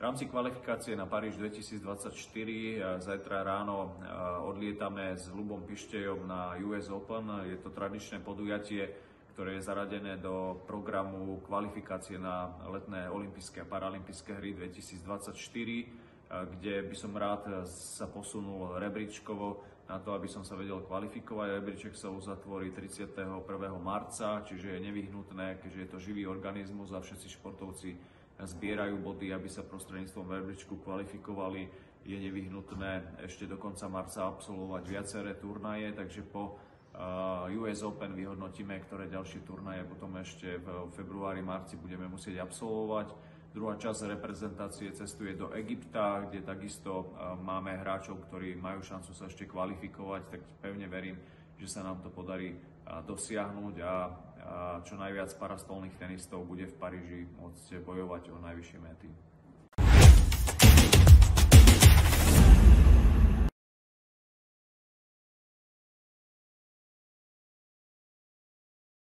rámci kvalifikácie na Paríž 2024 zajtra ráno odlietame s Ľubom Pištejom na US Open. Je to tradičné podujatie, ktoré je zaradené do programu kvalifikácie na letné olympijské a paralympijské hry 2024, kde by som rád sa posunul rebríčkovo na to, aby som sa vedel kvalifikovať. Rebríček sa uzatvorí 31. marca, čiže je nevyhnutné, keďže je to živý organizmus a všetci športovci zbierajú body, aby sa prostredníctvom rebríčku kvalifikovali. Je nevyhnutné ešte do konca marca absolvovať viaceré turnaje, takže po US Open vyhodnotíme, ktoré ďalšie turnaje potom ešte v februári, marci budeme musieť absolvovať. Druhá časť reprezentácie cestuje do Egypta, kde takisto máme hráčov, ktorí majú šancu sa ešte kvalifikovať, tak pevne verím, že sa nám to podarí dosiahnuť a čo najviac parastolných tenistov bude v Paríži môcť bojovať o najvyššie mety.